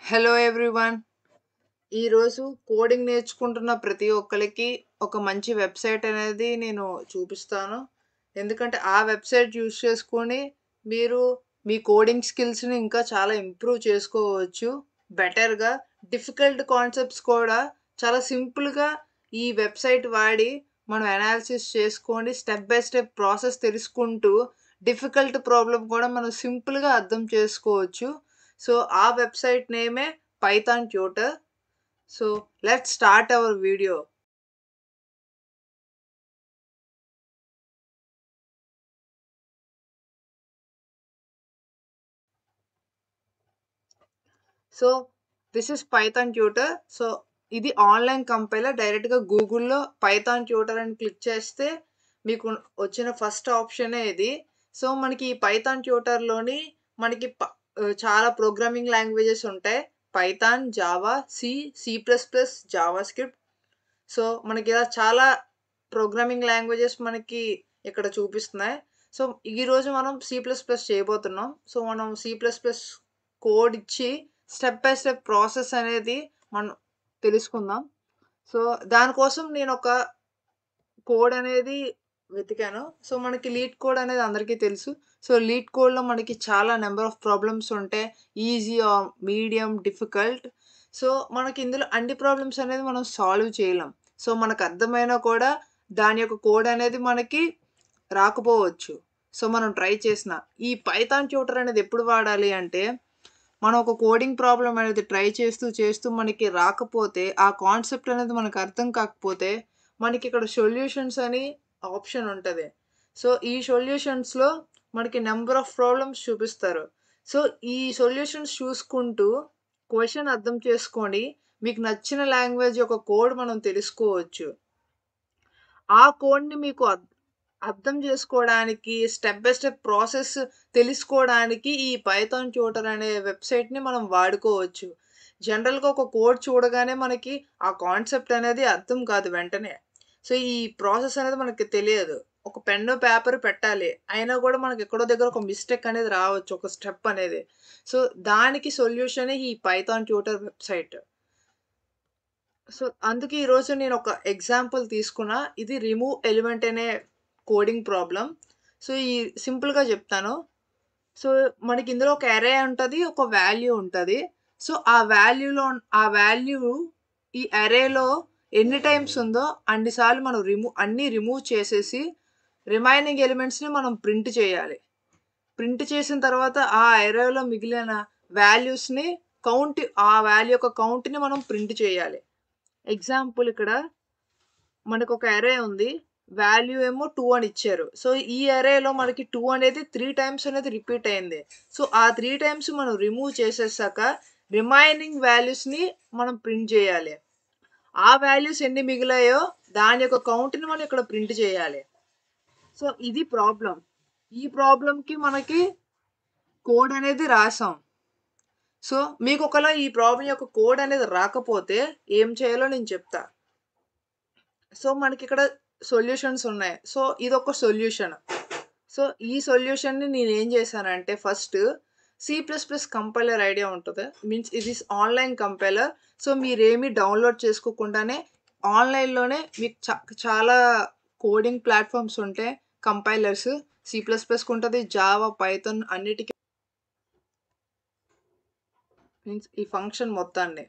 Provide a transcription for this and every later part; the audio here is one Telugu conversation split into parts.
Hello everyone. ఈరోజు కోడింగ్ నేర్చుకుంటున్న ప్రతి ఒక్కరికి ఒక మంచి వెబ్సైట్ అనేది నేను చూపిస్తాను. ఎందుకంటే ఆ వెబ్సైట్ యూజ్ చేసుకొని మీరు మీ కోడింగ్ స్కిల్స్‌ని ఇంకా చాలా ఇంప్రూవ్ చేసుకోవచ్చు బెటర్‌గా. డిఫికల్ట్ కాన్సెప్ట్స్ కూడా చాలా సింపుల్‌గా ఈ వెబ్సైట్ వాడి మనం అనాలిసిస్ చేసుకొని స్టెప్ బై స్టెప్ ప్రాసెస్ తెలుసుకుంటూ డిఫికల్ట్ ప్రాబ్లమ్ కూడా మనం సింపుల్‌గా అర్థం చేసుకోవచ్చు. సో, ఆ వెబ్సైట్ నేమే Python tutor. So let's start our video. So this is Python tutor. So ఇది ఆన్లైన్ కంపైలర్. డైరెక్ట్‌గా గూగుల్‌లో పైథాన్ ట్యూటర్ అని క్లిక్ చేస్తే మీకు వచ్చిన ఫస్ట్ ఆప్షనే ఇది. సో మనకి ఈ పైథాన్ ట్యూటర్‌లోని మనకి చాలా ప్రోగ్రామింగ్ లాంగ్వేజెస్ ఉంటాయి. Python, Java, C, C plus plus, JavaScript. So మనకి ఇలా చాలా ప్రోగ్రామింగ్ లాంగ్వేజెస్ మనకి ఇక్కడ చూపిస్తున్నాయి. సో ఈరోజు మనం సి ప్లస్ ప్లస్ చేయబోతున్నాం. సో మనం సి ప్లస్ ప్లస్ కోడ్ ఇచ్చి స్టెప్ బై స్టెప్ ప్రాసెస్ అనేది మనం తెలుసుకుందాం. సో దానికోసం నేను ఒక కోడ్ అనేది వెతికాను. సో మనకి లీడ్ కోడ్ అనేది అందరికీ తెలుసు. సో లీడ్ కోడ్‌లో మనకి చాలా నంబర్ ఆఫ్ ప్రాబ్లమ్స్ ఉంటాయి. Easy are medium, difficult. So మనకి ఇందులో అన్ని ప్రాబ్లమ్స్ అనేది మనం సాల్వ్ చేయలేం. సో మనకు అర్థమైనా కూడా దాని యొక్క కోడ్ అనేది మనకి రాకపోవచ్చు. సో మనం ట్రై చేసినా. ఈ పైథాన్ ట్యూటర్ అనేది ఎప్పుడు వాడాలి అంటే, మనం ఒక కోడింగ్ ప్రాబ్లమ్ అనేది ట్రై చేస్తూ, చేస్తూ మనకి రాకపోతే, ఆ కాన్సెప్ట్ అనేది మనకు అర్థం కాకపోతే, మనకి ఇక్కడ సొల్యూషన్స్ అని ఆప్షన్ ఉంటది. సో ఈ సొల్యూషన్స్‌లో మనకి నంబర్ ఆఫ్ ప్రాబ్లమ్స్ చూపిస్తారు. సో ఈ సొల్యూషన్స్ చూసుకుంటూ క్వెషన్ అర్థం చేసుకొని, మీకు నచ్చిన లాంగ్వేజ్ యొక్క కోడ్ మనం తెలుసుకోవచ్చు. ఆ కోడ్‌ని మీకు అర్థం చేసుకోవడానికి స్టెప్ బై స్టెప్ ప్రాసెస్ తెలుసుకోవడానికి ఈ పైథాన్ ట్యూటర్ అనే వెబ్‌సైట్‌ని మనం వాడుకోవచ్చు. జనరల్‌గా ఒక కోడ్ చూడగానే మనకి ఆ కాన్సెప్ట్ అనేది అర్థం కాదు వెంటనే. సో, ఈ ప్రాసెస్ అనేది మనకి తెలియదు. ఒక పెన్ను, పేపర్ పెట్టాలి. అయినా కూడా మనకి ఎక్కడో దగ్గర ఒక మిస్టేక్ అనేది రావచ్చు. ఒక స్టెప్ అనేది. సో, దానికి సొల్యూషనే ఈ పైథాన్ ట్యూటర్ వెబ్‌సైట్. సో, అందుకే ఈరోజు నేనొక ఎగ్జాంపుల్ తీసుకున్నా. ఇది రిమూవ్ ఎలిమెంట్ అనే కోడింగ్ ప్రాబ్లమ్. సో, ఈ సింపుల్‌గా జెప్తాను. సో, మనకిందులో ఒక అర్రే ఉంటది. ఒక వాల్యూ ఉంటది. సో, ఆ వాల్యూ ఈ అర్రేలో ఎన్ని టైమ్స్ ఉందో అన్ని సార్లు మనం అన్నీ రిమూవ్ చేసేసి రిమైనింగ్ ఎలిమెంట్స్‌ని మనం ప్రింట్ చేయాలి. ప్రింట్ చేసిన తర్వాత ఆ అర్రేలో మిగిలిన వాల్యూస్‌ని ఆ వాల్యూ యొక్క కౌంట్‌ని మనం ప్రింట్ చేయాలి. ఎగ్జాంపుల్ ఇక్కడ మనకొక అర్రే ఉంది. వాల్యూ ఏమో 2 అని ఇచ్చారు. సో, ఈ అర్రేలో మనకి 2 అనేది 3 టైమ్స్ అనేది రిపీట్ అయింది. సో, ఆ 3 టైమ్స్ మనం రిమూవ్ చేసేసాక రిమైనింగ్ వాల్యూస్‌ని మనం ప్రింట్ చేయాలి. ఆ వాల్యూస్ ఎన్ని మిగిలాయో దాని యొక్క కౌంట్‌ని మనం ఇక్కడ ప్రింట్ చేయాలి. సో, ఇది ప్రాబ్లమ్. ఈ ప్రాబ్లమ్‌కి మనకి కోడ్ అనేది రాసాం. సో, మీకు ఒకవేళ ఈ ప్రాబ్లమ్ యొక్క కోడ్ అనేది రాకపోతే ఏం చేయాలో నేను చెప్తా. సో, మనకిక్కడ సొల్యూషన్స్ ఉన్నాయి. సో, ఇదొక సొల్యూషన్. సో, ఈ సొల్యూషన్‌ని నేనేం చేశానంటే first C plus plus compiler idea ఉంటదా? మీన్స్ ఇది ఆన్‌లైన్ కంపైలర్. సో, మీరేమి డౌన్‌లోడ్ చేసుకోకుండానే ఆన్‌లైన్‌లోనే మీకు చాలా కోడింగ్ ప్లాట్‌ఫార్మ్స్ ఉంటాయి. కంపైలర్స్ సి ప్లస్ ప్లస్‌కుంటది. జావా, పైథాన్ అన్నిటికి మీన్స్ ఈ ఫంక్షన్ మొత్తాన్ని.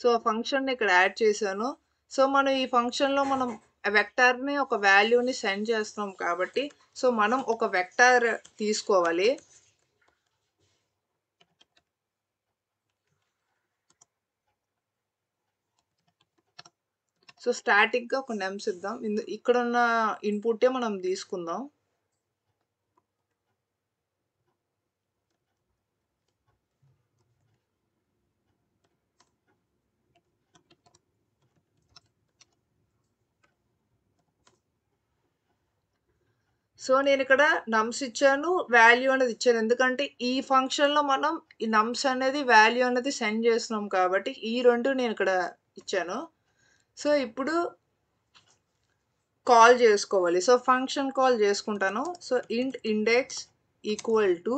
సో, ఆ ఫంక్షన్‌ని ఇక్కడ యాడ్ చేశాను. సో, మనం ఈ ఫంక్షన్‌లో మనం వెక్టార్‌ని ఒక వాల్యూని సెండ్ చేస్తున్నాం కాబట్టి, సో, మనం ఒక వెక్టార్ తీసుకోవాలి. సో, స్టాటిక్‌గా ఒక నెమ్స్ ఇద్దాం. ఇక్కడున్న ఇన్‌పుట్టే మనం తీసుకుందాం. సో నేను ఇక్కడ నమ్స్ ఇచ్చాను, వాల్యూ అనేది ఇచ్చాను. ఎందుకంటే ఈ ఫంక్షన్‌లో మనం ఈ నమ్స్ అనేది, వాల్యూ అనేది సెండ్ చేస్తున్నాం కాబట్టి ఈ 2 నేను ఇక్కడ ఇచ్చాను. సో ఇప్పుడు కాల్ చేసుకోవాలి. సో ఫంక్షన్ కాల్ చేసుకుంటాను. సో ఇంట్ ఇండెక్స్ ఈక్వల్ టు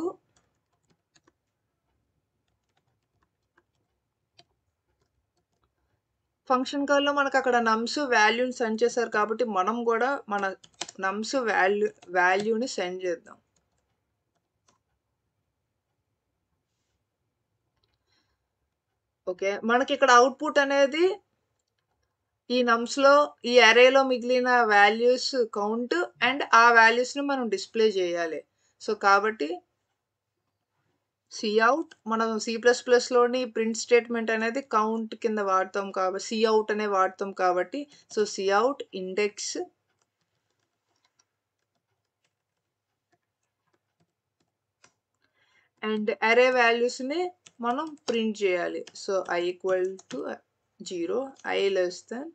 ఫంక్షన్ కాల్‌లో మనకు అక్కడ నమ్స్ వాల్యూని సెండ్ చేశారు కాబట్టి మనం కూడా మన నమ్స్ వాల్యూని సెండ్ చేద్దాం. ఓకే. మనకి ఇక్కడ అవుట్‌పుట్ అనేది ఈ నమ్స్‌లో ఈ అరేలో మిగిలిన వాల్యూస్ కౌంట్ అండ్ ఆ వాల్యూస్‌ని మనం డిస్‌ప్లే చేయాలి. సో కాబట్టి సిఔట్ మనం C++లోని ప్రింట్ స్టేట్మెంట్ అనేది కౌంట్ కింద వాడతాం కాబట్టి సిఔట్ అనే వాడతాం కాబట్టి సో సిఔట్ ఇండెక్స్ అండ్ అరే వాల్యూస్‌ని మనం ప్రింట్ చేయాలి. So i = 0, i less than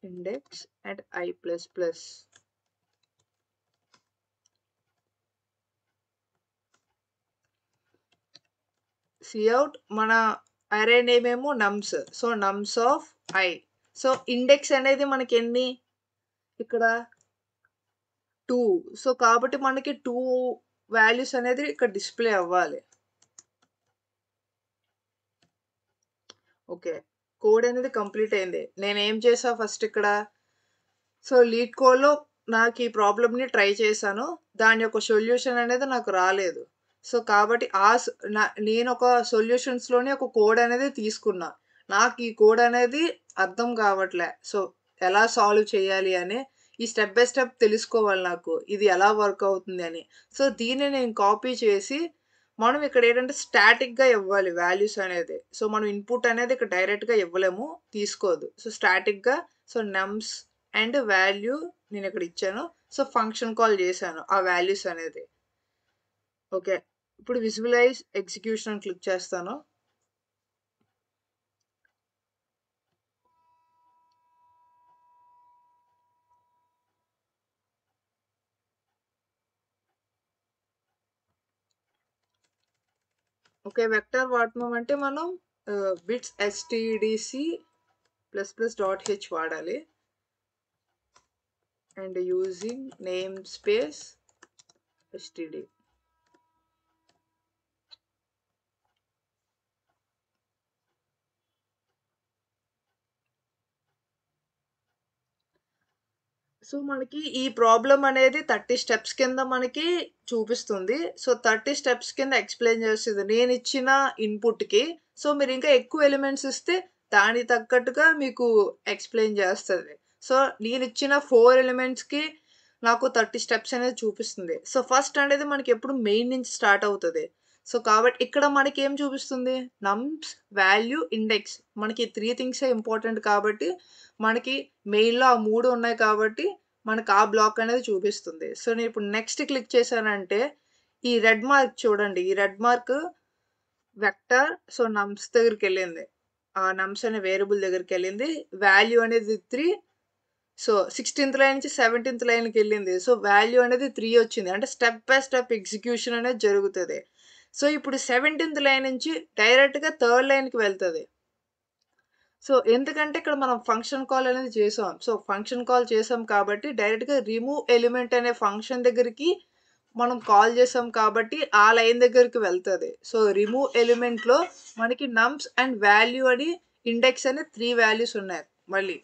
index and i++. Cout మన అరే నేమ్ ఏమో నమ్స్. So నమ్స్ of i. So index అనేది మనకి ఎన్ని ఇక్కడ 2. సో కాబట్టి మనకి 2 వాల్యూస్ అనేది ఇక్కడ డిస్‌ప్లే అవ్వాలి. ఓకే. కోడ్ అనేది కంప్లీట్ అయింది. నేనేం చేశా ఫస్ట్ ఇక్కడ సో లీడ్ కోడ్‌లో నాకు ఈ ప్రాబ్లమ్‌ని ట్రై చేశాను. దాని యొక్క సొల్యూషన్ అనేది నాకు రాలేదు. సో కాబట్టి నేను ఒక సొల్యూషన్స్‌లోని ఒక కోడ్ అనేది తీసుకున్నా. నాకు ఈ కోడ్ అనేది అర్థం కావట్లే. సో ఎలా సాల్వ్ చేయాలి అని ఈ స్టెప్ బై స్టెప్ తెలుసుకోవాలి నాకు. ఇది ఎలా వర్క్ అవుతుంది అని. సో దీన్ని నేను కాపీ చేసి మనం ఇక్కడ ఏంటంటే స్టాటిక్‌గా ఇవ్వాలి వాల్యూస్ అనేది. సో మనం ఇన్‌పుట్ అనేది ఇక్కడ డైరెక్ట్‌గా ఇవ్వలేము. తీసుకోదు. సో స్టాటిక్‌గా సో నమ్స్ అండ్ వాల్యూ నేను ఇక్కడ ఇచ్చాను. సో ఫంక్షన్ కాల్ చేశాను ఆ వాల్యూస్ అనేది. ఓకే. ఇప్పుడు విజువలైజ్ ఎగ్జిక్యూషన్ అని క్లిక్ చేస్తాను. ఓకే. వెక్టర్ వాడుతున్నాం అంటే మనం బిట్స్ stdc++ వాడాలి. And using name space std. So మనకి ఈ ప్రాబ్లమ్ అనేది 30 స్టెప్స్ కింద మనకి చూపిస్తుంది. సో 30 స్టెప్స్ కింద ఎక్స్‌ప్లెయిన్ చేస్తది. నేనిచ్చిన ఇన్‌పుట్‌కి సో మీరు ఇంకా ఎక్కువ ఎలిమెంట్స్ ఇస్తే దానికి తగ్గట్టుగా మీకు ఎక్స్‌ప్లెయిన్ చేస్తది. సో నేనిచ్చిన 4 ఎలిమెంట్స్‌కి నాకు 30 స్టెప్స్ అనేది చూపిస్తుంది. సో ఫస్ట్ అనేది మనకి ఎప్పుడు మెయిన్ నుంచి స్టార్ట్ అవుతది. సో కాబట్టి ఇక్కడ మనకి ఏం చూపిస్తుంది? నమ్స్, వాల్యూ, ఇండెక్స్. మనకి 3 థింగ్సే ఇంపార్టెంట్ కాబట్టి మనకి మెయిన్‌లో ఆ 3 ఉన్నాయి కాబట్టి మనకు ఆ బ్లాక్ అనేది చూపిస్తుంది. సో నేను ఇప్పుడు నెక్స్ట్ క్లిక్ చేశానంటే ఈ రెడ్ మార్క్ చూడండి. ఈ red mark vector so nums దగ్గరికెళ్ళింది. ఆ నమ్స్ అనే వేరియబుల్ దగ్గరికెళ్ళింది. వాల్యూ అనేది 3. సో 16థ్ లైన్ నుంచి 17థ్ లైన్‌కెళ్ళింది. సో వాల్యూ అనేది 3 వచ్చింది. అంటే స్టెప్ బై స్టెప్ ఎగ్జిక్యూషన్ అనేది జరుగుతది. సో ఇప్పుడు 17థ్ లైన్ నుంచి డైరెక్ట్‌గా థర్డ్ లైన్‌కి వెళ్తది. సో ఎందుకంటే ఇక్కడ మనం ఫంక్షన్ కాల్ అనేది చేసాం. సో ఫంక్షన్ కాల్ చేసాం కాబట్టి డైరెక్ట్‌గా రిమూవ్ ఎలిమెంట్ అనే ఫంక్షన్ దగ్గరికి మనం కాల్ చేసాం కాబట్టి ఆ లైన్ దగ్గరికి వెళ్తది. సో రిమూవ్ ఎలిమెంట్‌లో మనకి నమ్స్ అండ్ వాల్యూ అని ఇండెక్స్ అని 3 వాల్యూస్ ఉన్నాయి మళ్ళీ.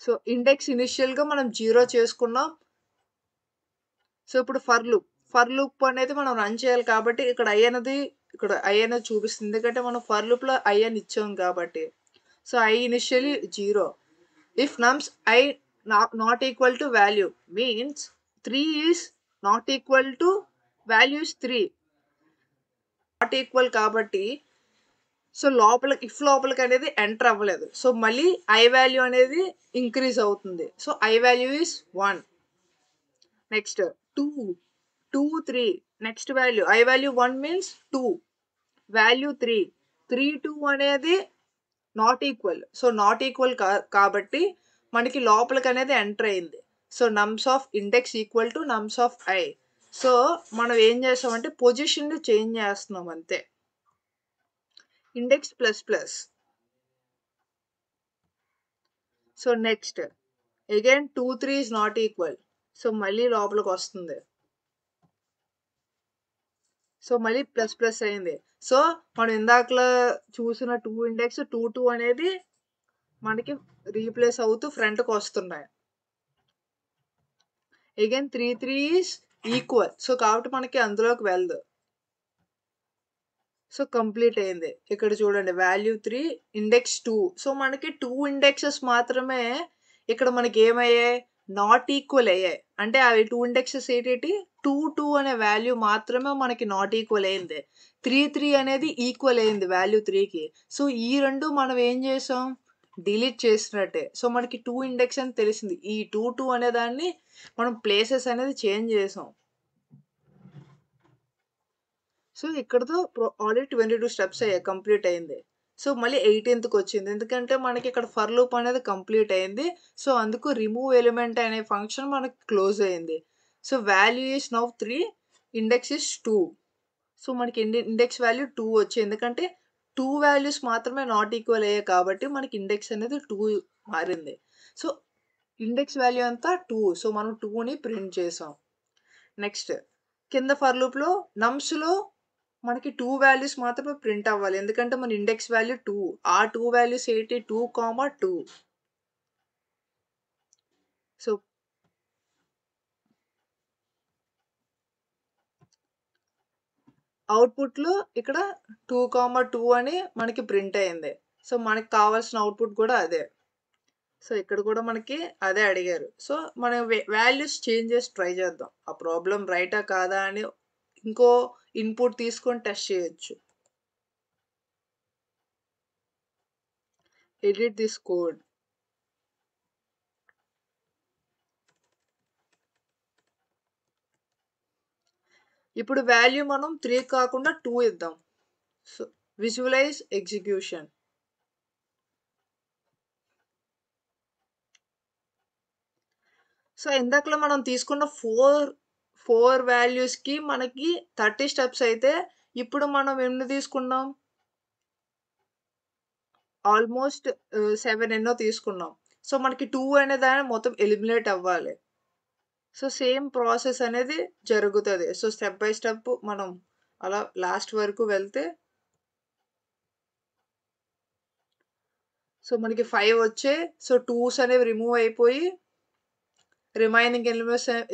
సో ఇండెక్స్ ఇనిషియల్‌గా మనం 0 చేసుకున్నాం. సో ఇప్పుడు ఫర్ లూప్ అనేది మనం రన్ చేయాలి కాబట్టి ఇక్కడ i అనేది చూపిస్తుంది. ఎందుకంటే మనం ఫర్ లూప్‌లో i అని ఇచ్చాం కాబట్టి. So i initially 0. If nums I not equal to value means 3 is not equal to value is 3. Not equal కాబట్టి సో లోపలికి అనేది ఎంటర్ అవ్వలేదు. సో మళ్ళీ i వాల్యూ అనేది ఇంక్రీజ్ అవుతుంది. So i value is 1. Next 2, 2, 3. Next value i value 1 means 2. Value 3, 3, 2 అనేది not equal. So not equal కాబట్టి మనకి లోపలికనేది ఎంటర్ అయింది. So, నమ్స్ of index equal to నమ్స్ of I. So, మనం ఏం చేసామంటే పొజిషన్‌ని చేంజ్ చేస్తున్నాం అంతే. Index plus plus. So, next again 2, 3 is not equal. So, మళ్ళీ లోపలికొస్తుంది. సో, మళ్ళీ ప్లస్ ప్లస్ అయింది. సో, మనం ఇందాకలా చూసిన 2 ఇండెక్స్ 2, 2 అనేది మనకి రీప్లేస్ అవుతూ ఫ్రంట్‌కొస్తున్నాయి. Again 3, 3 is equal. సో, కాబట్టి మనకి అందులోకి వెళ్ళదు. సో, కంప్లీట్ అయింది. ఇక్కడ చూడండి వాల్యూ 3 ఇండెక్స్ 2. సో, మనకి 2 ఇండెక్సెస్ మాత్రమే ఇక్కడ మనకేమయ్యాయి? నాట్ ఈక్వల్ అయ్యాయి. అంటే అవి 2 ఇండెక్సెస్ ఏటేటి 2, 2 అనే వాల్యూ మాత్రమే మనకి నాట్ ఈక్వల్ అయింది. 3, 3 అనేది ఈక్వల్ అయింది వాల్యూ 3కి. సో, ఈ 2 మనం ఏం చేసాం? డిలీట్ చేసినట్టే. సో, మనకి 2 ఇండెక్స్ అని తెలిసింది. ఈ 2, 2 అనే దాన్ని మనం ప్లేసెస్ అనేది చేంజ్ చేసాం. సో, ఇక్కడితో ఆల్రెడీ 22 స్టెప్స్ అయ్యాయి. కంప్లీట్ అయింది. సో, మళ్ళీ 18థ్‌కొచ్చింది. ఎందుకంటే మనకి ఇక్కడ ఫర్ లూప్ అనేది కంప్లీట్ అయింది. సో, అందుకు రిమూవ్ ఎలిమెంట్ అనే ఫంక్షన్ మనకి క్లోజ్ అయింది. So, value is now 3, index is 2. So, మనకి ఇండెక్స్ వాల్యూ 2 వచ్చింది. ఎందుకంటే 2 వాల్యూస్ మాత్రమే నాట్ ఈక్వల్ అయ్యాయి కాబట్టి మనకి ఇండెక్స్ అనేది 2 మారింది. సో, ఇండెక్స్ వాల్యూ అంతా 2. సో, మనం 2ని ప్రింట్ చేసాం. నెక్స్ట్ కింద ఫర్ లూప్‌లో నమ్స్‌లో మనకి 2 వాల్యూస్ మాత్రమే ప్రింట్ అవ్వాలి. ఎందుకంటే మన ఇండెక్స్ వాల్యూ 2. ఆ 2 వాల్యూస్ ఏంటి 2, 2. సో, అవుట్‌పుట్‌లో ఇక్కడ 2, 2 అని మనకి ప్రింట్ అయింది. సో, మనకు కావాల్సిన అవుట్‌పుట్ కూడా అదే. సో, ఇక్కడ కూడా మనకి అదే అడిగారు. సో, మనం వాల్యూస్ చేంజ్ చేసి ట్రై చేద్దాం. ఆ ప్రాబ్లమ్ రైటా కాదా అని ఇంకో ఇన్‌పుట్ తీసుకొని టెస్ట్ చేయొచ్చు. Edit this code. ఇప్పుడు వాల్యూ మనం 3 కాకుండా 2 ఇద్దాం. So, visualize execution. సో, ఇందాకలా మనం తీసుకున్న 4 వాల్యూస్‌కి మనకి 30 స్టెప్స్ అయితే, ఇప్పుడు మనం ఎన్ని తీసుకున్నాం? ఆల్‌మోస్ట్ 7 ఎన్నో తీసుకున్నాం. సో, మనకి 2 అనే దాన్ని మొత్తం ఎలిమినేట్ అవ్వాలి. సో, సేమ్ ప్రాసెస్ అనేది జరుగుతది. సో, స్టెప్ బై స్టెప్ మనం అలా లాస్ట్ వరకు వెళ్తే సో, మనకి 5 వచ్చాయి. సో, 2s అనేవి రిమూవ్ అయిపోయి రిమైనింగ్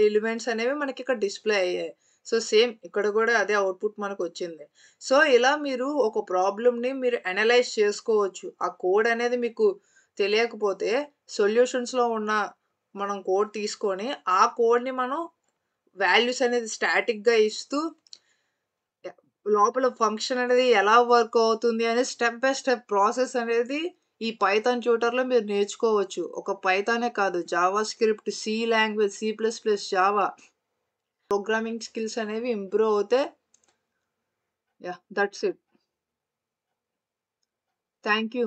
ఎలిమెంట్స్ అనేవి మనకి ఇక్కడ డిస్‌ప్లే అయ్యాయి. సో, సేమ్ ఇక్కడ గూడా అదే అవుట్‌పుట్ మనకొచ్చింది. సో, ఇలా మీరు ఒక ప్రాబ్లమ్‌ని మీరు అనలైజ్ చేసుకోవచ్చు. ఆ కోడ్ అనేది మీకు తెలియకపోతే సొల్యూషన్స్‌లో ఉన్న మనం కోడ్ తీసుకొని, ఆ కోడ్‌ని మనం వాల్యూస్ అనేది స్టాటిక్‌గా ఇస్తూ లోపల ఫంక్షన్ అనేది ఎలా వర్క్ అవుతుంది అనేది స్టెప్ బై స్టెప్ ప్రాసెస్ అనేది ఈ పైథాన్ ట్యూటర్‌లో మీరు నేర్చుకోవచ్చు. ఒక పైథానే కాదు JavaScript, C language, C plus plus, Java programming skills అనేవి ఇంప్రూవ్ అవుతే yeah! That's it. Thank you.